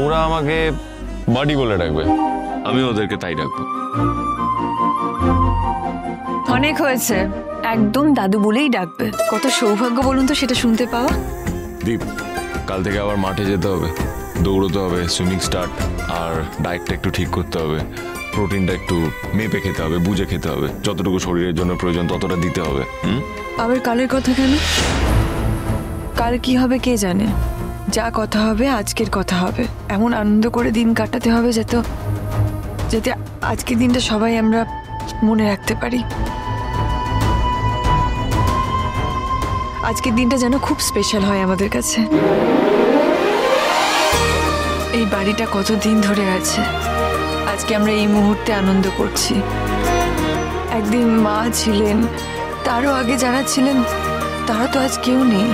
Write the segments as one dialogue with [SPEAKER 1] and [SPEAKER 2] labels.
[SPEAKER 1] ওরা আমাকে বাডি বলে ডাকবে, আমি ওদেরকে তাই ডাকবো।
[SPEAKER 2] অনেক হয়েছে, একদম দাদু বলেই ডাকবে। কত সৌভাগ্য বলুন তো সেটা শুনতে পাওয়া।
[SPEAKER 1] দীপ, কাল থেকে আবার মাঠে যেতে হবে, দৌড়তে হবে, সুইমিং স্টার্ট, আর ডায়েটটা একটু ঠিক করতে হবে। প্রোটিনটা একটু মেপে খেতে হবে, বুঝে খেতে হবে, যতটুকু শরীরের জন্য প্রয়োজন ততটা দিতে হবে।
[SPEAKER 2] আবার কালের কথা কেন? কাল কি হবে কে জানে। যা কথা হবে আজকের কথা হবে। এমন আনন্দ করে দিন কাটাতে হবে যাতে যাতে আজকের দিনটা সবাই আমরা মনে রাখতে পারি। আজকের দিনটা যেন খুব স্পেশাল হয় আমাদের কাছে। এই বাড়িটা কতদিন ধরে আছে, আজকে আমরা এই মুহূর্তে আনন্দ করছি। একদিন মা ছিলেন, তারও আগে যারা ছিলেন তারা তো আজ কেউ নেই,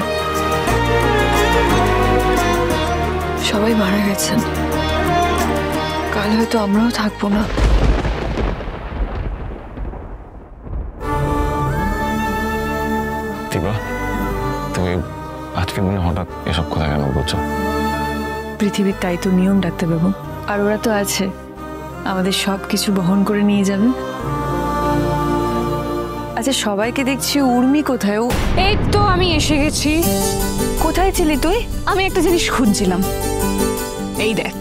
[SPEAKER 2] সবাই মারা গেছেন। কাল হয়তো আমরাও থাকবো না।
[SPEAKER 1] দিবা, তুমি আজকের দিনে হঠাৎ এসব কথা কেন বলছো?
[SPEAKER 2] পৃথিবীর তাই তো নিয়ম, ডাক্তারবাবু। আর ওরা তো আছে, আমাদের সব কিছু বহন করে নিয়ে যাবেন। আচ্ছা, সবাইকে দেখছি, উর্মি কোথায়?
[SPEAKER 3] এই তো আমি এসে গেছি।
[SPEAKER 2] কোথায় ছিলি তুই?
[SPEAKER 3] আমি একটা জিনিস খুঁজছিলাম, এই দেখ।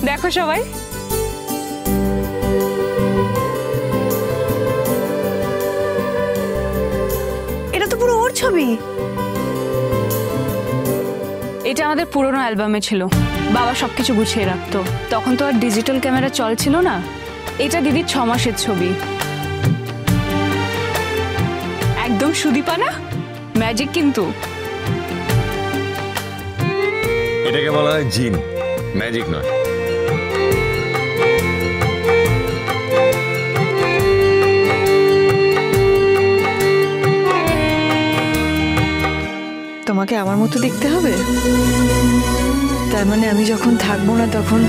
[SPEAKER 3] দেখো সবাই,
[SPEAKER 2] এটা তো পুরো ওর ছবি।
[SPEAKER 3] এটা আমাদের পুরোনো অ্যালবামে ছিল, বাবা সবকিছু গুছিয়ে রাখতো। তখন তো আর ডিজিটাল ক্যামেরা চলছিল না। এটা দিদির 6 মাসের ছবি, একদম সুদীপা না? ম্যাজিক কিন্তু।
[SPEAKER 1] এটাকে বলা হয় জিন, ম্যাজিক নয়।
[SPEAKER 2] তোমাকে আমার মতো দেখতে হবে? তার মানে আমি যখন থাকবো না তখন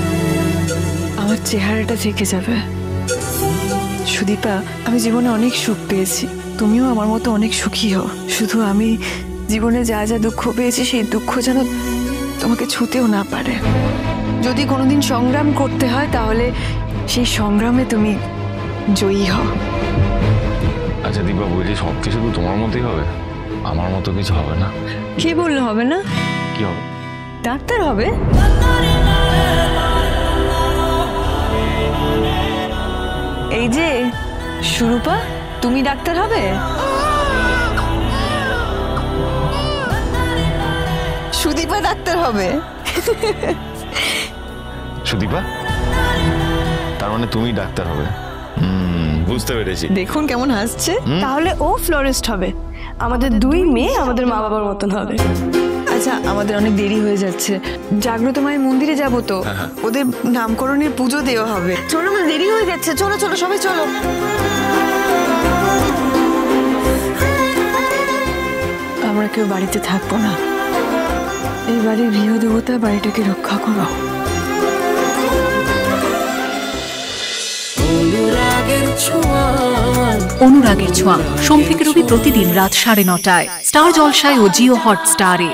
[SPEAKER 2] আমার চেহারাটা থেকে যাবে। সুদীপা, আমি জীবনে অনেক সুখ পেয়েছি, তুমিও আমার মতো অনেক সুখী হও। শুধু আমি জীবনে যা যা দুঃখ পেয়েছি সেই দুঃখ যেন তোমাকে ছুঁতেও না পারে। যদি কোনোদিন সংগ্রাম করতে হয় তাহলে সেই সংগ্রামে তুমি জয়ী হও।
[SPEAKER 1] আচ্ছা দীপা, বলছি সব কিছু তো তোমার মতোই হবে, আমার মতো কিছু হবে না।
[SPEAKER 2] কে বললো হবে না?
[SPEAKER 1] কি হবে?
[SPEAKER 2] ডাক্তার হবে। এই যে সুরূপা, তুমি ডাক্তার হবে? সুদীপা ডাক্তার হবে।
[SPEAKER 1] সুদীপা, তার মানে তুমি ডাক্তার হবে? বুঝতে পেরেছি।
[SPEAKER 2] দেখুন কেমন হাসছে।
[SPEAKER 4] তাহলে ও ফ্লোরিস্ট হবে, আমাদের 2 মেয়ে আমাদের মা বাবার মতন হবে।
[SPEAKER 2] আচ্ছা, আমাদের অনেক দেরি হয়ে যাচ্ছে, জাগ্রত মায়ের মন্দিরে যাবো তো, ওদের নামকরণের পুজো দেওয়া হবে। চলো, আমাদের দেরি হয়ে যাচ্ছে, চলো চলো সবাই চলো। আমরা কেউ বাড়িতে থাকবো না, এই বাড়ির গৃহদেবতা বাড়িটাকে রক্ষা করো।
[SPEAKER 5] অনুরাগের ছোঁয়া, সোম থেকে রবি প্রতিদিন রাত 9:30টায় স্টার জলসায় ও জিও হটস্টারে।